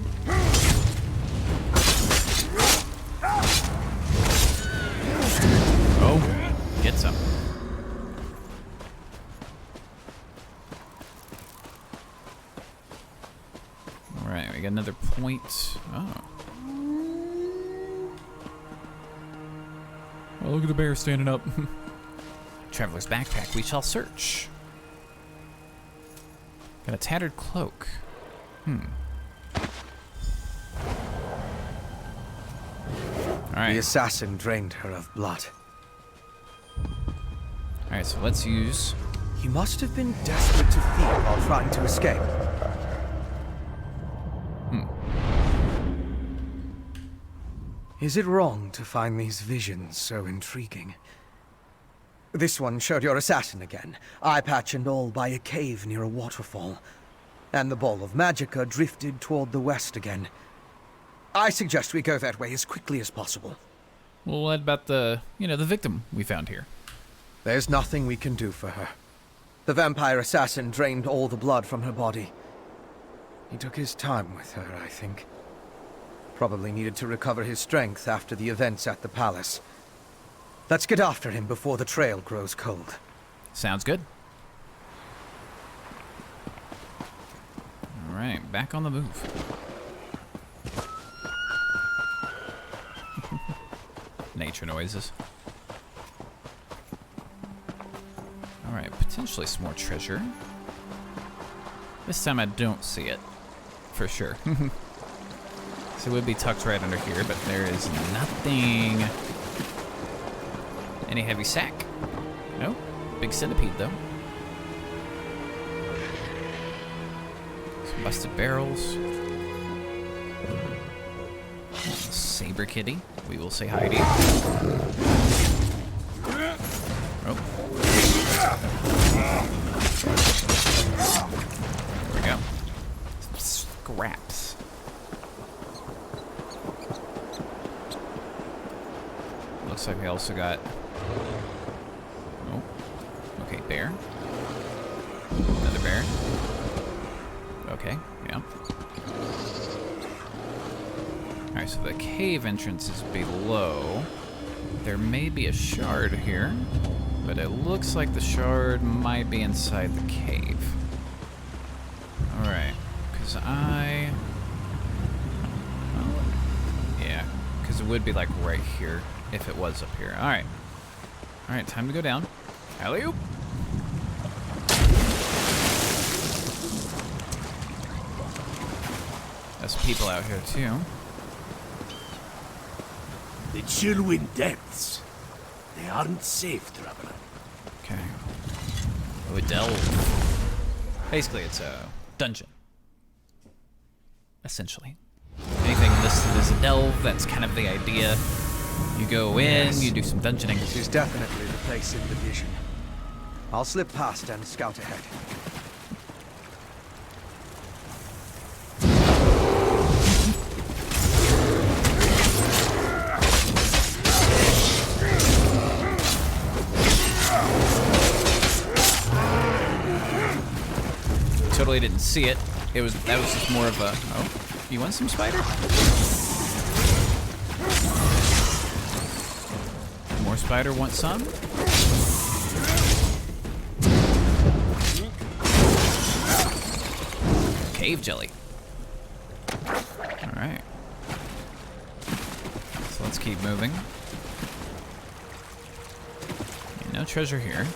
Oh, get some. All right, we got another point. Oh. Oh, look at the bear standing up. Traveler's backpack, we shall search. Got a tattered cloak. Alright. The assassin drained her of blood. Alright, so let's use... He must have been desperate to feed while trying to escape. Is it wrong to find these visions so intriguing? This one showed your assassin again, eye patch and all, by a cave near a waterfall. And the ball of magicka drifted toward the west again. I suggest we go that way as quickly as possible. Well, what about the victim we found here? There's nothing we can do for her. The vampire assassin drained all the blood from her body. He took his time with her, I think. Probably needed to recover his strength after the events at the palace. Let's get after him before the trail grows cold. Sounds good. All right, back on the move. Nature noises. All right, potentially some more treasure. This time I don't see it, for sure. So it would be tucked right under here, but there is nothing. Any heavy sack? No. Big centipede, though. Some busted barrels. Saber kitty. We will say hi to you. Oh. traps. Looks like we also got... Oh. Okay, bear. Another bear. Okay, yeah. Alright, so the cave entrance is below. There may be a shard here, but it looks like the shard might be inside the cave. Alright, because I... Oh, yeah, because it would be like right here if it was up here. Alright. Alright, time to go down. Alley-oop! There's people out here too. The Chillwind Depths. They aren't safe, traveler. Okay. Oh, a delve. Basically, it's a dungeon. Essentially. Anything listed as a delve, that's kind of the idea. You go in, you do some dungeoning. This is definitely the place in the vision. I'll slip past and scout ahead. Totally didn't see it. That was just more of a... Oh, you want some spider? More spider, want some? Cave jelly. Alright. So let's keep moving. No treasure here.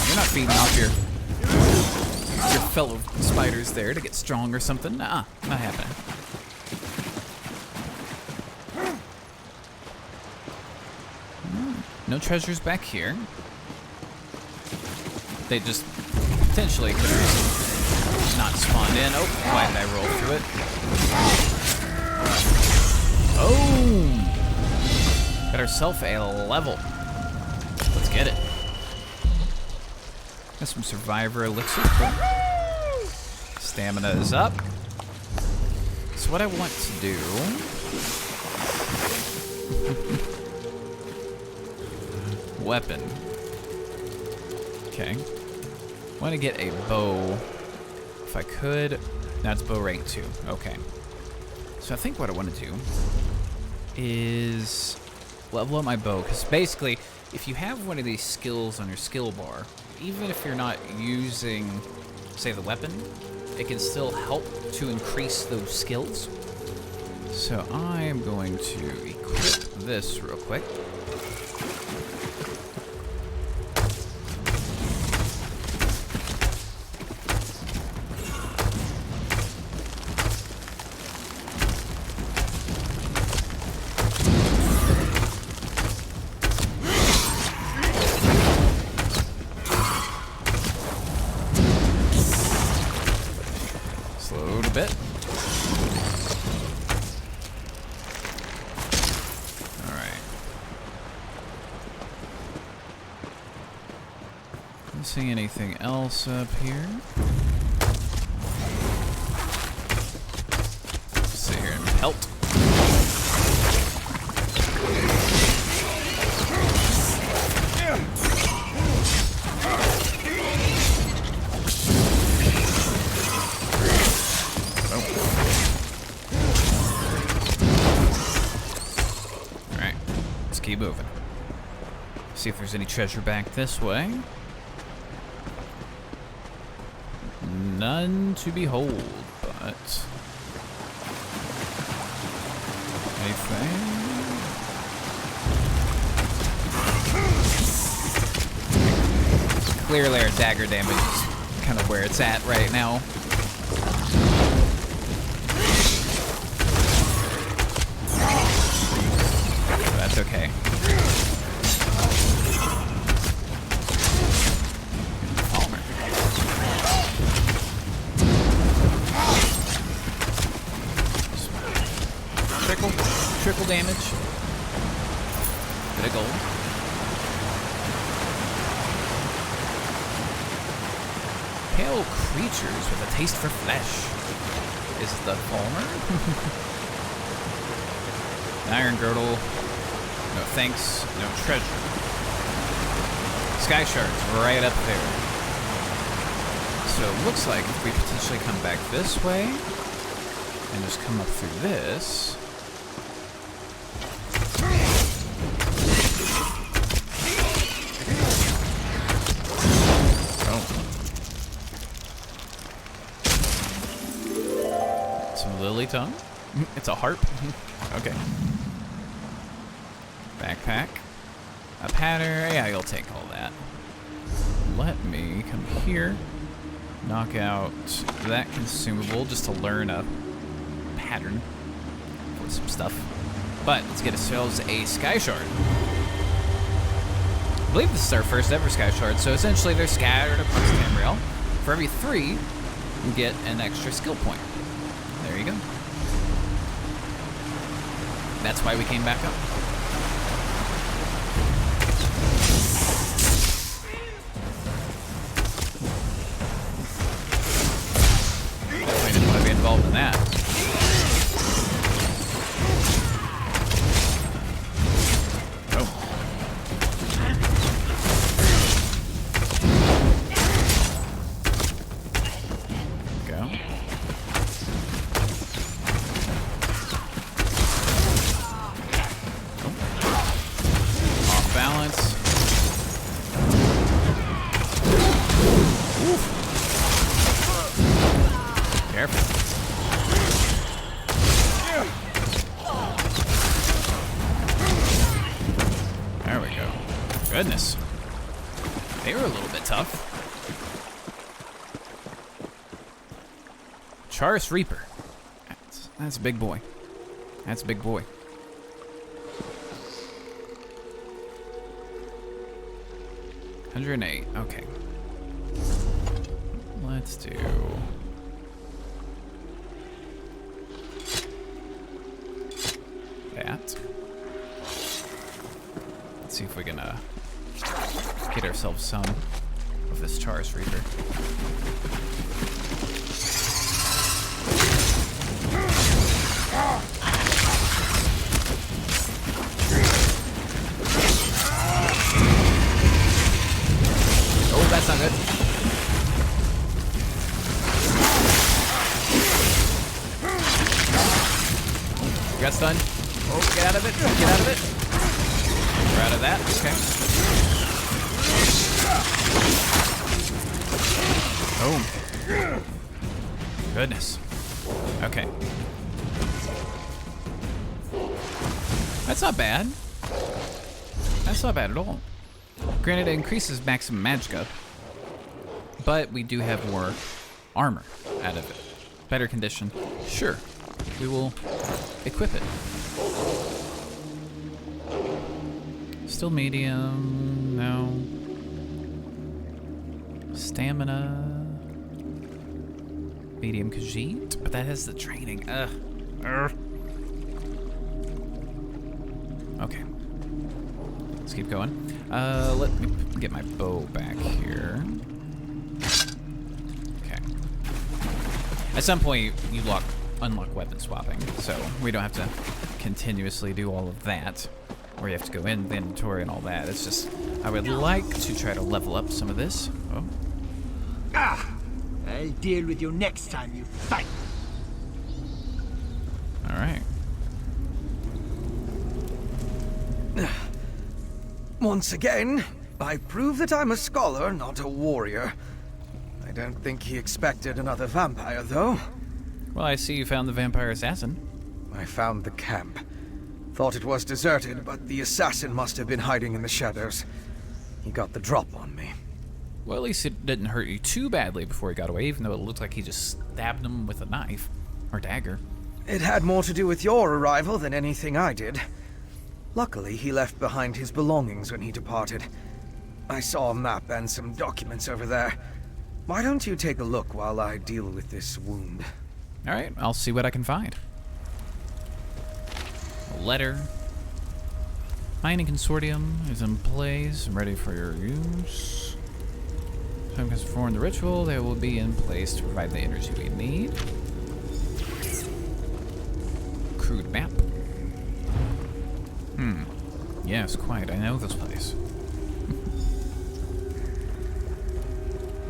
You're not feeding off your fellow spiders there to get strong or something. Nah, not happening. No treasures back here. They just potentially could have not spawned in. Oh, why did I roll through it? Oh! Got ourselves a level. Let's get it. Got some survivor elixir. Cool. Stamina is up. So what I want to do... Weapon. Okay. I want to get a bow. If I could... That's bow rank 2. Okay. So I think what I want to do is level up my bow. Because basically, if you have one of these skills on your skill bar, even if you're not using, say, the weapon, it can still help to increase those skills. So I am going to equip this real quick. See anything else up here? Let's sit here and pelt. Alright, let's keep moving. See if there's any treasure back this way. None to behold, but anything? Clearly our dagger damage is kind of where it's at right now. But that's okay. Trickle damage. Bit of gold. Pale creatures with a taste for flesh. Is the former? An iron girdle. No thanks. No treasure. SkyShards right up there. So it looks like if we potentially come back this way and just come up through this. Lily tongue? It's a harp? Okay. Backpack. A pattern. Yeah, you'll take all that. Let me come here. Knock out that consumable just to learn a pattern for some stuff. But let's get ourselves a SkyShard. I believe this is our first ever SkyShard, so essentially they're scattered across Tamriel. For every 3, you get an extra skill point. There you go. That's why we came back up. Definitely didn't want to be involved in that. Goodness. They were a little bit tough. Charis Reaper. That's a big boy. That's a big boy. $108. Okay. Let's do that. Let's see if we can get ourselves some of this Charis Reaper. Oh, that's not good. You got stunned? Oh, get out of it. Get out of it. We're out of that. Okay. Oh. Goodness. Okay. That's not bad. That's not bad at all. Granted, it increases maximum magicka, but we do have more armor out of it. Better condition. Sure. We will equip it. Still medium. No. Stamina. Medium Khajiit, but that has the training. Okay. Let's keep going. Let me get my bow back here. Okay. At some point, you unlock weapon swapping, so we don't have to continuously do all of that. Or you have to go in the inventory and all that. It's just, I would like to try to level up some of this. Oh. I'll deal with you next time you fight. All right. Once again, I prove that I'm a scholar, not a warrior. I don't think he expected another vampire, though. Well, I see you found the vampire assassin. I found the camp. Thought it was deserted, but the assassin must have been hiding in the shadows. He got the drop on me. Well, at least it didn't hurt you too badly before he got away, even though it looked like he just stabbed him with a knife. Or dagger. It had more to do with your arrival than anything I did. Luckily, he left behind his belongings when he departed. I saw a map and some documents over there. Why don't you take a look while I deal with this wound? Alright, I'll see what I can find. A letter. Mining consortium is in place and ready for your use. Time has performed the ritual. They will be in place to provide the energy we need. Crude map. Yes, quite. I know this place.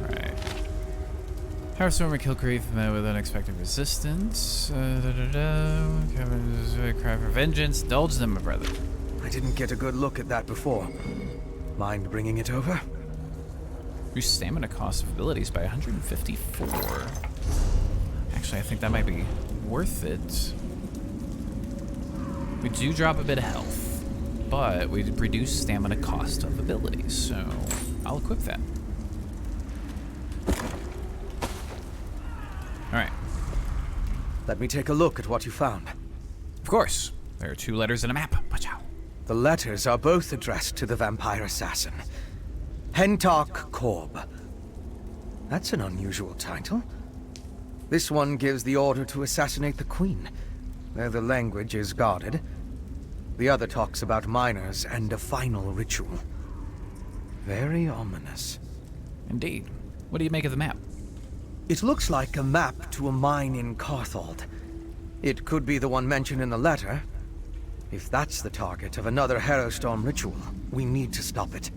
Alright. Power Storm and Killcreep met with unexpected resistance. Cry for vengeance. Indulge them, my brother. I didn't get a good look at that before. Mind bringing it over? Reduce stamina cost of abilities by 154. Actually, I think that might be worth it. We do drop a bit of health, but we reduce stamina cost of abilities, so I'll equip that. Alright. Let me take a look at what you found. Of course. There are 2 letters in a map. Watch out. The letters are both addressed to the vampire assassin. Hentark Korb. That's an unusual title. This one gives the order to assassinate the queen, though the language is guarded. The other talks about miners and a final ritual. Very ominous. Indeed. What do you make of the map? It looks like a map to a mine in Carthald. It could be the one mentioned in the letter. If that's the target of another Harrowstorm ritual, we need to stop it.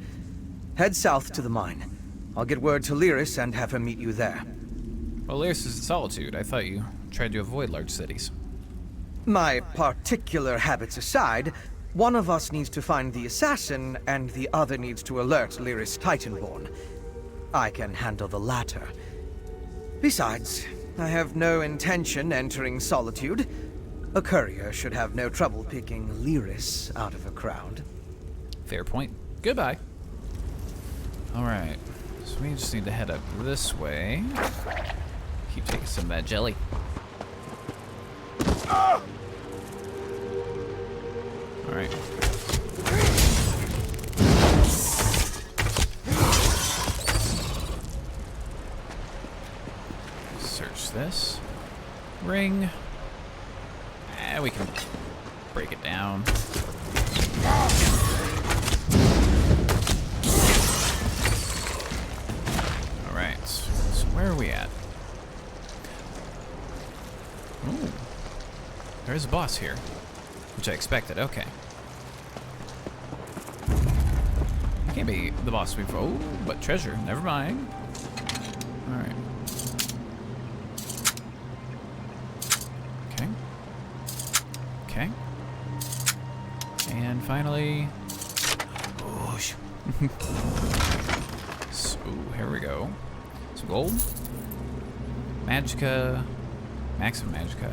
Head south to the mine. I'll get word to Lyris and have her meet you there. Well, Lyris is in Solitude. I thought you tried to avoid large cities. My particular habits aside, one of us needs to find the assassin, and the other needs to alert Lyris Titanborn. I can handle the latter. Besides, I have no intention entering Solitude. A courier should have no trouble picking Lyris out of a crowd. Fair point. Goodbye. Alright, so we just need to head up this way. Keep taking some of that jelly. Alright. Search this. Ring. We can break it down. Alright, so where are we at? Ooh. There's a boss here, which I expected. Okay. Can't be the boss we've... Oh, but treasure. Never mind. Alright. Okay. Okay. And finally... Oh, so, here we go. Some gold. Magicka. Max of Magicka.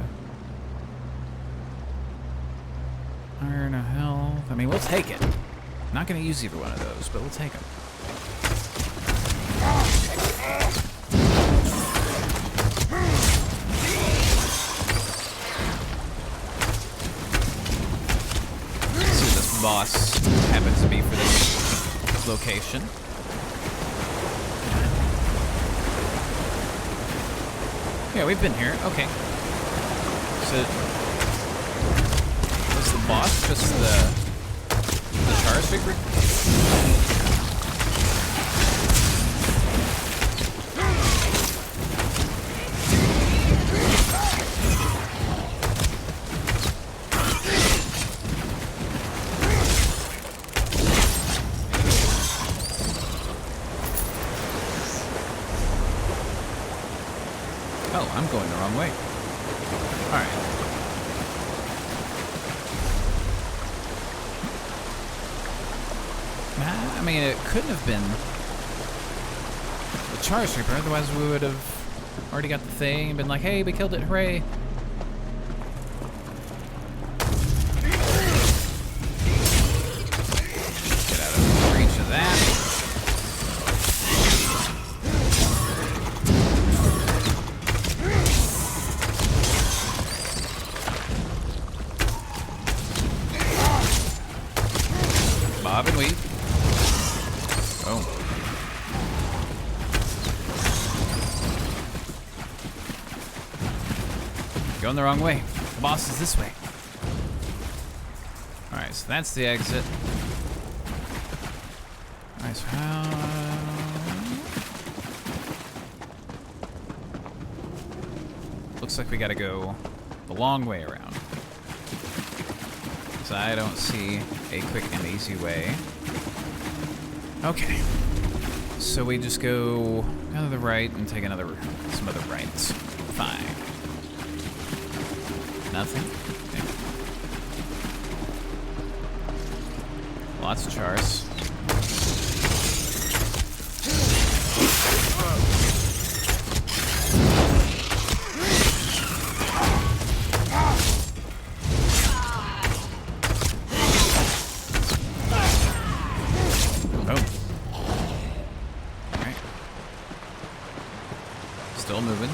Iron of Health. I mean, we'll take it. Not going to use either one of those, but we'll take them. Let's see what this boss happens to be for this location. Yeah, we've been here. Okay. So, was the boss just the Char Speaker? Oh, I'm going the wrong way. Alright. I mean, it couldn't have been the Char Reaper, otherwise we would have already got the thing and been like, hey, we killed it, hooray. Get out of reach of that. Bob and weave. Oh. Going the wrong way. The boss is this way. Alright, so that's the exit. Alright, so how... Looks like we gotta go the long way around. So I don't see a quick and easy way. Okay. So we just go to the right and take some other rights. Fine. Nothing. Okay. Lots of chars.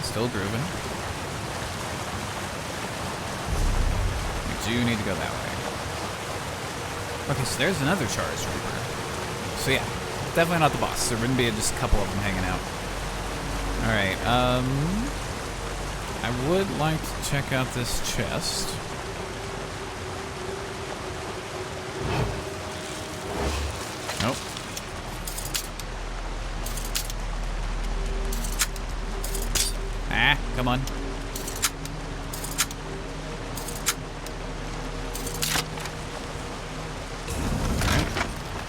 Still grooving. We do need to go that way. Okay, so there's another Char's Reaper. So yeah, definitely not the boss. There wouldn't be just a couple of them hanging out. Alright, I would like to check out this chest. Nope. Ah, come on. Alright.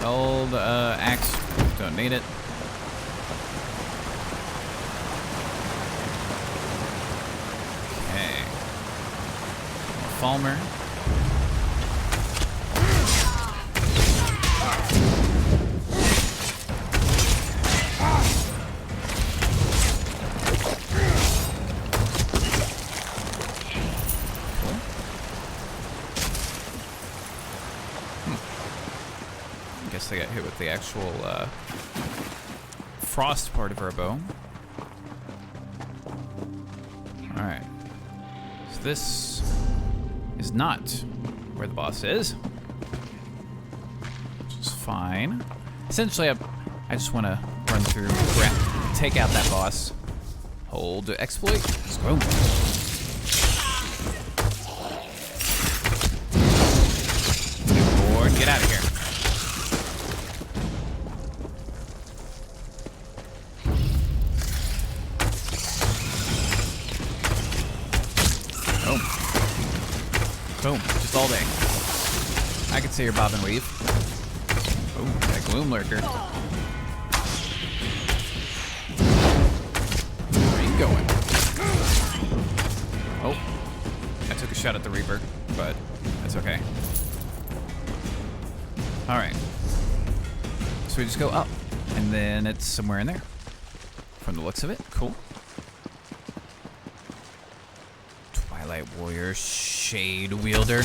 Old axe. Don't need it. Okay. Falmer. They got hit with the actual frost part of our bow. Alright. So this is not where the boss is. Which is fine. Essentially, I just want to run through, take out that boss. Hold to exploit. Let's go. Or get out of here. Boom, just all day. I can see your bob and weave. Boom, that gloom lurker. Where are you going? Oh, I took a shot at the Reaper, but that's okay. Alright. So we just go up, and then it's somewhere in there. From the looks of it, cool. Twilight Warrior, Shade Wielder.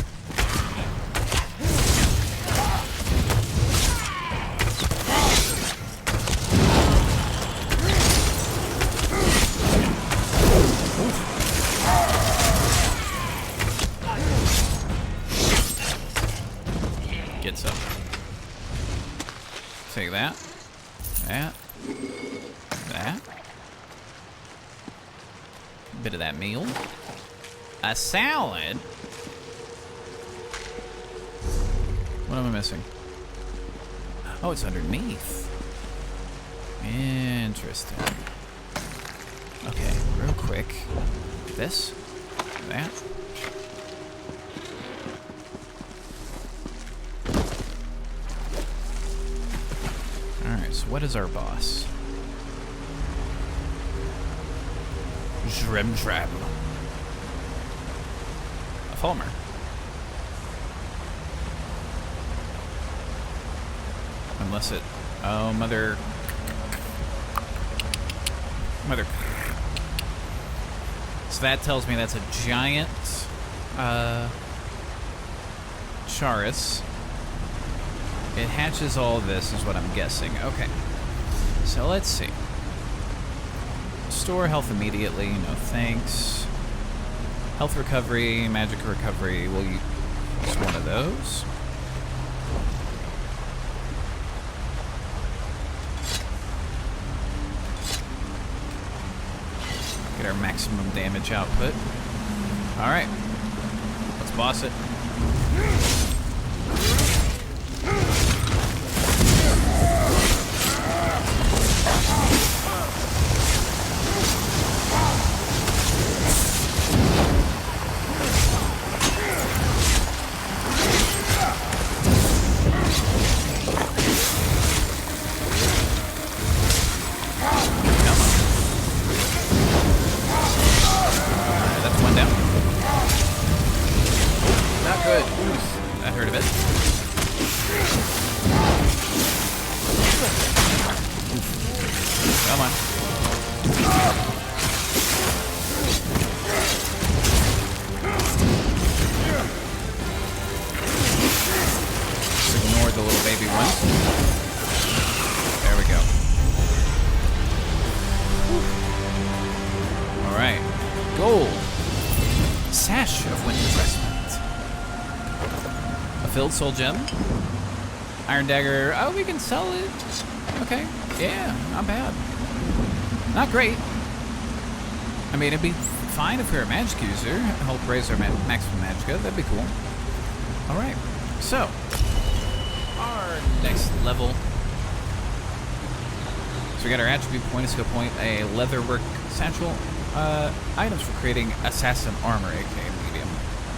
Get some. Take that. That. That. Bit of that meal. A salad? What am I missing? Oh, it's underneath. Interesting. Okay, real quick. This. That. Alright, so what is our boss? Drimtrab. A Falmer. Unless it... Oh, mother... So that tells me that's a giant... Charis. It hatches all of this, is what I'm guessing. Okay. So let's see. Store health immediately, no thanks. Health recovery, magic recovery, we'll use one of those. Get our maximum damage output. Alright. Let's boss it. good. Oof, that hurt a bit. Oof. Come on. Just ignore the little baby ones. There we go. Alright. Gold. Sash of Wind Refreshment. A filled soul gem. Iron dagger. Oh, we can sell it. Okay. Yeah, not bad. Not great. I mean, it'd be fine if we were a magic user. Help raise our maximum magicka. That'd be cool. Alright. So, our next level. So we got our attribute point, a skill point, a leatherwork satchel. Items for creating assassin armor, aka medium,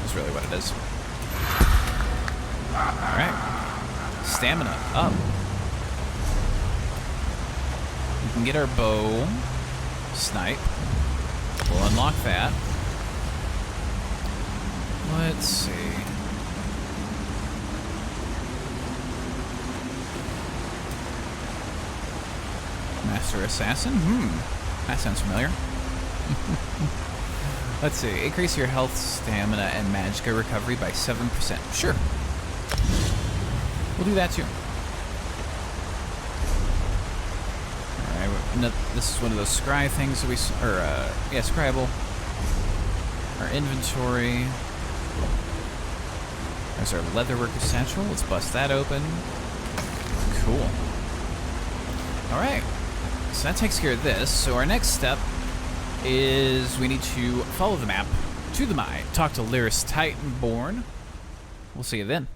is really what it is. Alright. Stamina up. We can get our bow. Snipe. We'll unlock that. Let's see. Master Assassin? That sounds familiar. Let's see. Increase your health, stamina, and magicka recovery by 7%. Sure. We'll do that too. Alright, this is one of those scry things that we... yeah, scribble. Our inventory. There's our leatherworker satchel. Let's bust that open. Cool. Alright. So that takes care of this. So our next step is we need to follow the map to the mine. Talk to Lyris Titanborn. We'll see you then.